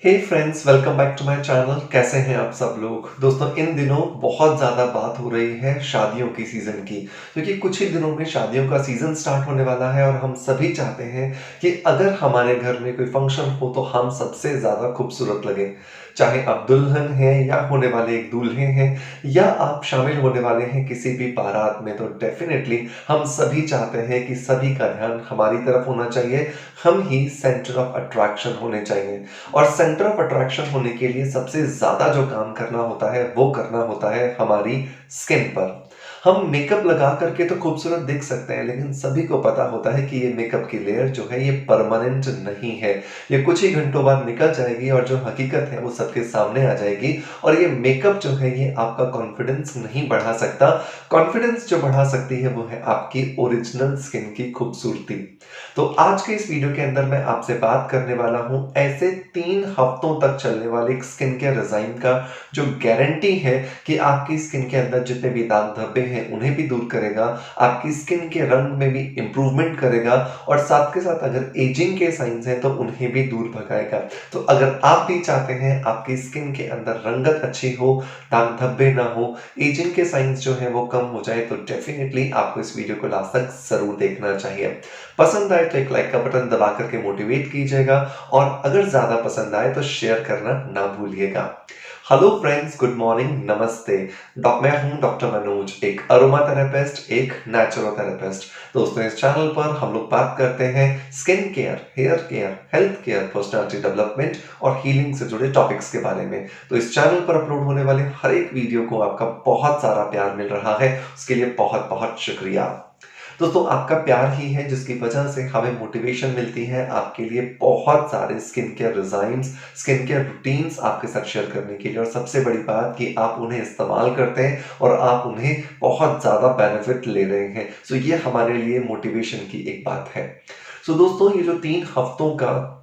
Hey friends, welcome back to my channel. कैसे हैं आप सब लोग? दोस्तों, इन दिनों बहुत ज़्यादा बात हो रही है शादियों की सीज़न की, क्योंकि कुछ ही दिनों में शादियों का सीज़न स्टार्ट होने वाला है और हम सभी चाहते हैं कि अगर हमारे घर में कोई फंक्शन हो तो हम सबसे ज़्यादा खूबसूरत लगें। चाहे आप दुल्हन हैं या होने वाले एक दूल्हे हैं या आप शामिल होने वाले हैं किसी भी बारात में, तो डेफ़िनेटली हम सभी चाहते हैं कि सभी का ध्यान हमारी तरफ होना चाहिए। हम ही सेंटर ऑफ अट्रैक्शन होने चाहिए। और सेंटर ऑफ अट्रैक्शन होने के लिए सबसे ज़्यादा जो काम करना होता है, वो करना होता है हमारी स्किन पर। हम मेकअप लगा करके तो खूबसूरत दिख सकते हैं, लेकिन सभी को पता होता है कि ये मेकअप की लेयर जो है ये परमानेंट नहीं है। ये कुछ ही घंटों बाद निकल जाएगी और जो हकीकत है वो सबके सामने आ जाएगी। और ये मेकअप जो है ये आपका कॉन्फिडेंस नहीं बढ़ा सकता। कॉन्फिडेंस जो बढ़ा सकती है वो है आपकी ओरिजिनल स्किन की खूबसूरती। तो आज के इस वीडियो के अंदर मैं आपसे बात करने वाला हूँ ऐसे 3 हफ्तों तक चलने वाले एक स्किन केयर रिज़ाइन का, जो गारंटी है कि आपकी स्किन के अंदर जितने भी दाग धब्बे हैं उन्हें भी दूर करेगा, आपकी स्किन के रंग में भी इम्प्रूवमेंट करेगा और साथ के साथ अगर एजिंग के साइन्स हैं तो उन्हें भी दूर भगाएगा। तो अगर आप भी चाहते हैं आपकी स्किन के अंदर रंगत अच्छी हो, दाग धब्बे ना हो, एजिंग के साइन्स जो हैं वो कम हो जाए, तो डेफ़िनिटली आपको इस वीडियो को लास्ट तक ज़रूर देखना चाहिए। पसंद आए तो एक लाइक का बटन दबा करके मोटिवेट कीजिएगा और अगर ज़्यादा पसंद आए तो शेयर करना ना भूलिएगा। हेलो फ्रेंड्स, गुड मॉर्निंग, नमस्ते। मैं हूं डॉक्टर मनोज, एक अरोमा थेरेपिस्ट, एक नेचुरोथेरेपिस्ट। दोस्तों, इस चैनल पर हम लोग बात करते हैं skin care, hair care, health care, personality development और हीलिंग से जुड़े टॉपिक्स के बारे में। तो इस चैनल पर अपलोड होने वाले हर एक वीडियो को आपका बहुत सारा प्यार मिल रहा है, उसके लिए बहुत बहुत शुक्रिया। दोस्तों, आपका प्यार ही है जिसकी वजह से हमें मोटिवेशन मिलती है आपके लिए बहुत सारे skin care designs, skin care routines आपके साथ शेयर करने के लिए, और सबसे बड़ी बात कि आप उन्हें इस्तेमाल करते हैं और आप उन्हें बहुत ज़्यादा बेनिफिट ले रहे हैं। सो ये हमारे लिए मोटिवेशन की एक बात है। सो दोस्तों, ये जो 3 हफ्तों का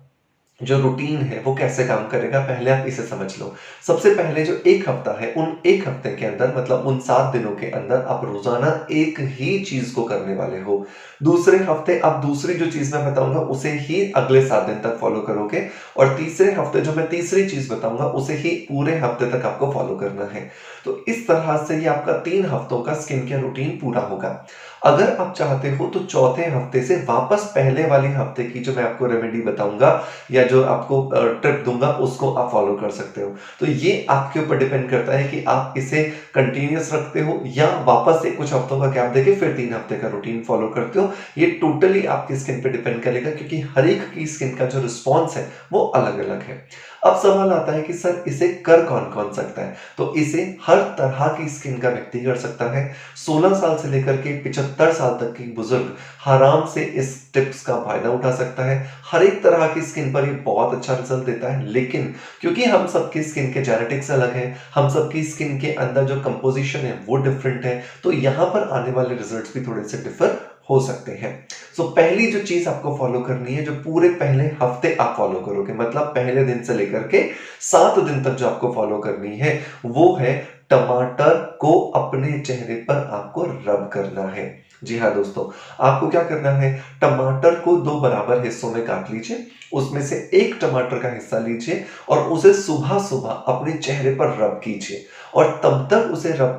जो रूटीन है वो कैसे काम करेगा, पहले आप इसे समझ लो। सबसे पहले जो 1 हफ्ता है, उन 1 हफ्ते के अंदर मतलब उन 7 दिनों के अंदर आप रोज़ाना एक ही चीज़ को करने वाले हो। दूसरे हफ्ते आप दूसरी जो चीज़ मैं बताऊँगा उसे ही अगले 7 दिन तक फ़ॉलो करोगे और तीसरे हफ्ते जो मैं तीसरी चीज़ बताऊँगा उसे ही पूरे हफ्ते तक आपको फ़ॉलो करना है। तो इस तरह से ये आपका 3 हफ्तों का स्किन केयर रूटीन पूरा होगा। अगर आप चाहते हो तो चौथे हफ्ते से वापस पहले वाले हफ्ते की जो मैं आपको रेमेडी बताऊँगा या जो आपको टिप दूँगा उसको आप फ़ॉलो कर सकते हो। तो ये आपके ऊपर डिपेंड करता है कि आप इसे कंटिन्यूअस रखते हो या वापस से कुछ हफ्तों का गैप देके फिर 3 हफ्ते का रूटीन फ़ॉलो करते हो। ये टोटली आपकी स्किन पे डिपेंड करेगा, क्योंकि हर एक की स्किन का जो रिस्पॉन्स है वो अलग-अलग है। अब सवाल आता है कि सर इसे कर कौन-कौन सकता है? तो इसे हर तरह की स्किन का व्यक्ति कर सकता है। 16 साल से लेकर के 75 साल तक की बुजुर्ग आराम से इस टिप्स का फ़ायदा उठा सकता है। हर एक तरह की स्किन पर ये बहुत अच्छा रिज़ल्ट देता है, लेकिन क्योंकि हम सबकी स्किन के जेनेटिक्स अलग हैं, हम सबकी स्किन के अंदर जो कंपोज़िशन है वो डिफरेंट है, तो यहाँ पर आने वाले रिज़ल्ट्स भी थोड़े से डिफ़र हो सकते हैं। सो पहली जो चीज़ आपको फ़ॉलो करनी है, जो पूरे पहले हफ़्ते आप फ़ॉलो करोगे, मतलब पहले दिन से लेकर के 7 दिन तक जो आपको फ़ॉलो करनी है, वो है टमाटर को अपने चेहरे पर आपको रब करना है। जी हाँ दोस्तों, आपको क्या करना है, टमाटर को 2 बराबर हिस्सों में काट लीजिए, उसमें से 1 टमाटर का हिस्सा लीजिए और उसे सुबह-सुबह अपने चेहरे पर रब कीजिए और तब तक उसे रब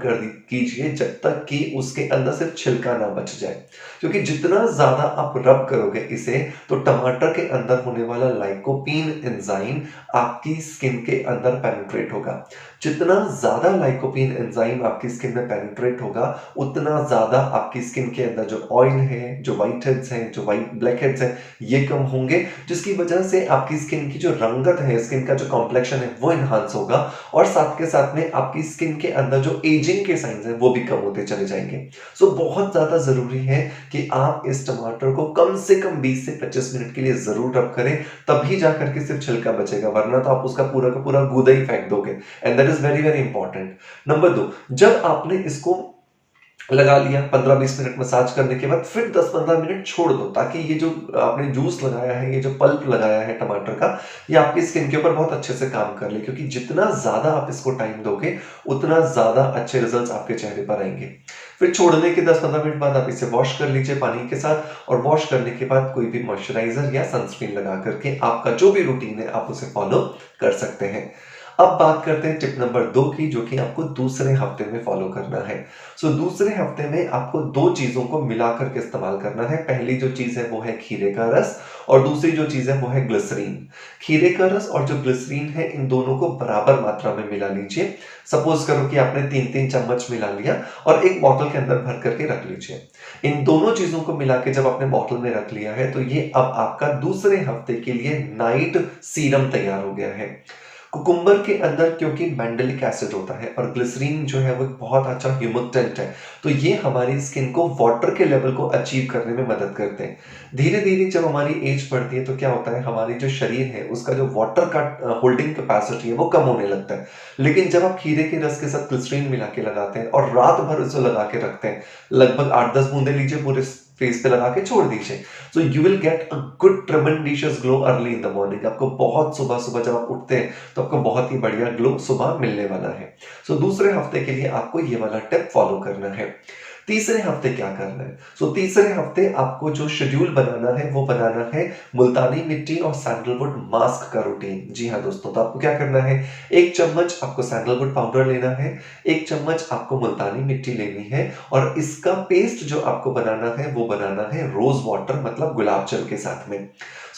कीजिए जब तक कि उसके अंदर सिर्फ छिलका ना बच जाए। क्योंकि जितना ज़्यादा आप रब करोगे इसे, तो टमाटर के अंदर होने वाला लाइकोपीन एंजाइम आपकी स्किन के अंदर पेनिट्रेट होगा। जितना ज़्यादा लाइकोपीन एंजाइम आपकी स्किन में पेनिट्रेट होगा, उतना ज़्यादा आपकी स्किन के अंदर जो ऑयल है, जो व्हाइट हेड्स हैं, जो ब्लैक हेड्स हैं, ये कम होंगे, जिसकी वजह से आपकी स्किन की जो रंगत है, स्किन का जो कॉम्प्लेक्शन है, वो एनहांस होगा और साथ के साथ में आपकी स्किन के अंदर जो एजिंग के साइंस हैं, वो भी कम होते चले जाएँगे। सो बहुत ज़्यादा ज़रूरी है कि आप इस टमाटर को कम से कम 20 से 25 मिनट के लिए ज़रूर रब करें, तभी जाकर के सिर्फ छिलका बचेगा, वरना तो आप उसका पूरा का पूरा गूदा ही फेंक दोगे। And that is very, very important. Number 2, जब आपने इसको लगा लिया, 15-20 मिनट मसाज करने के बाद फिर 10-15 मिनट छोड़ दो, ताकि ये जो आपने जूस लगाया है, ये जो पल्प लगाया है टमाटर का, ये आपकी स्किन के ऊपर बहुत अच्छे से काम कर ले, क्योंकि जितना ज़्यादा आप इसको टाइम दोगे, उतना ज़्यादा अच्छे रिजल्ट्स आपके चेहरे पर आएँगे। फिर छोड़ने के 10-15 मिनट बाद आप इसे वॉश कर लीजिए पानी के साथ और वॉश करने के बाद कोई भी मॉइस्चराइज़र या सनस्क्रीन लगा कर के आपका जो भी रूटीन है आप उसे फ़ॉलो कर सकते हैं। अब बात करते हैं टिप नंबर 2 की जो कि आपको दूसरे हफ्ते में फ़ॉलो करना है। दूसरे हफ्ते में आपको 2 चीज़ों को मिला कर के इस्तेमाल करना है। पहली जो चीज़ है वो है खीरे का रस और दूसरी जो चीज़ है वो है ग्लिसरीन। खीरे का रस और जो ग्लिसरीन है इन दोनों को बराबर मात्रा में मिला लीजिए। सपोज़ करो कि आपने 3-3 चम्मच मिला लिया और एक बॉटल के अंदर भर कर के रख लीजिए। इन दोनों चीज़ों को मिला के जब आपने बॉटल में रख लिया है तो ये अब आपका दूसरे हफ्ते के लिए नाइट सीरम तैयार हो गया है। कुकुम्बर के अंदर क्योंकि मैंडेलिक एसिड होता है और ग्लिसरीन जो है वो एक बहुत अच्छा ह्यूमिडेंट है, तो ये हमारी स्किन को वाटर के लेवल को अचीव करने में मदद करते हैं। धीरे-धीरे जब हमारी एज बढ़ती है तो क्या होता है हमारी जो शरीर है उसका जो वाटर का होल्डिंग कैपेसिटी है वो कम होने लगता है। लेकिन जब आप खीरे के रस के साथ ग्लिसरीन मिला के लगाते हैं और रात भर उसे लगा के रखते हैं, लगभग 8-10 बूंदे लीजिए पूरे फेस पे लगा के छोड़ दीजिए। So you will get a good tremendous glow early in the morning. आपको बहुत सुबह-सुबह जब आप उठते हैं तो आपको बहुत ही बढ़िया ग्लो सुबह मिलने वाला है। दूसरे हफ्ते के लिए आपको ये वाला टिप फॉलो करना है। तीसरे हफ्ते क्या करना है? तीसरे हफ्ते आपको जो शेड्यूल बनाना है वो बनाना है मुल्तानी मिट्टी और सैंडलवुड मास्क का रूटीन। जी हाँ दोस्तों, तो आपको क्या करना है, 1 चम्मच आपको सैंडलवुड पाउडर लेना है, 1 चम्मच आपको मुल्तानी मिट्टी लेनी है और इसका पेस्ट जो आपको बनाना है वो बनाना है रोज़ वाटर मतलब गुलाब जल के साथ में।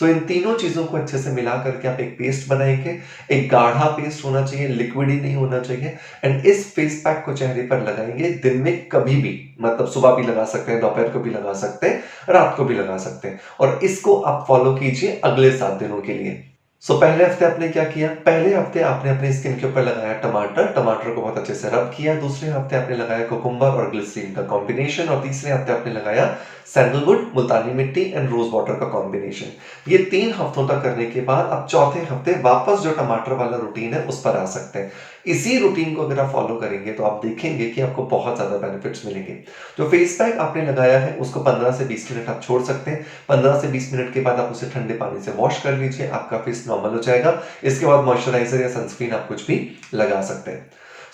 इन तीनों चीज़ों को अच्छे से मिला करके आप एक पेस्ट बनाएँगे। एक गाढ़ा पेस्ट होना चाहिए, लिक्विड ही नहीं होना चाहिए एंड इस फेस पैक को चेहरे पर लगाएँगे दिन में कभी भी, मतलब सुबह भी लगा सकते हैं, दोपहर को भी लगा सकते हैं, रात को भी लगा सकते हैं और इसको आप फॉलो कीजिए अगले 7 दिनों के लिए। पहले हफ्ते आपने क्या किया? पहले हफ्ते आपने अपनी स्किन के ऊपर लगाया टमाटर, टमाटर को बहुत अच्छे से रब किया। दूसरे हफ्ते आपने लगाया कुकुम्बर और ग्लिसरीन का कॉम्बिनेशन और तीसरे हफ्ते आपने लगाया सैंडलवुड, मुल्तानी मिट्टी एंड रोज़ वाटर का कॉम्बिनेशन। ये 3 हफ्तों तक करने के बाद अब चौथे हफ्ते वापस जो टमाटर वाला रूटीन है उस पर आ सकते हैं। इसी रूटीन को अगर आप फॉलो करेंगे तो आप देखेंगे कि आपको बहुत ज़्यादा बेनिफिट्स मिलेंगे। जो फेस पैक आपने लगाया है उसको 15 से 20 मिनट आप छोड़ सकते हैं। 15 से 20 मिनट के बाद आप उसे ठंडे पानी से वॉश कर लीजिए, आपका फेस नॉर्मल हो जाएगा। इसके बाद मॉइस्चराइज़र या सनस्क्रीन आप कुछ भी लगा सकते हैं।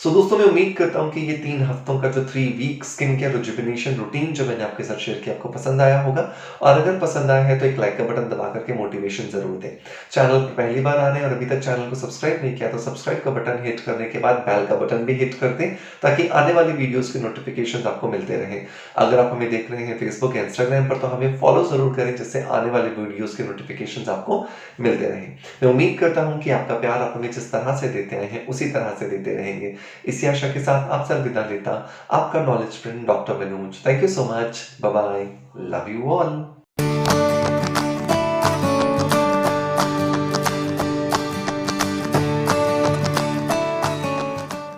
दोस्तों मैं उम्मीद करता हूँ कि ये 3 हफ्तों का जो 3 week skin care rejuvenation routine जो मैंने आपके साथ शेयर किया आपको पसंद आया होगा और अगर पसंद आया है तो एक लाइक का बटन दबा करके मोटिवेशन ज़रूर दें। चैनल पर पहली बार आ रहे हैं और अभी तक चैनल को सब्सक्राइब नहीं किया तो सब्सक्राइब का बटन हिट करने के बाद बेल का बटन भी हिट कर दें ताकि आने वाली वीडियोज़ की नोटिफिकेशन आपको मिलते रहें। अगर आप हमें देख रहे हैं फेसबुक या इंस्टाग्राम पर तो हमें फॉलो ज़रूर करें जिससे आने वाले वीडियोज़ के नोटिफिकेशन आपको मिलते रहें। मैं उम्मीद करता हूँ कि आपका प्यार आप हमें जिस तरह से देते आए हैं उसी तरह से देते रहेंगे। इसी आशा के साथ आपसे अलविदा लेता आपका knowledge friend doctor Manoj. Thank you so much. Bye bye. Love you all.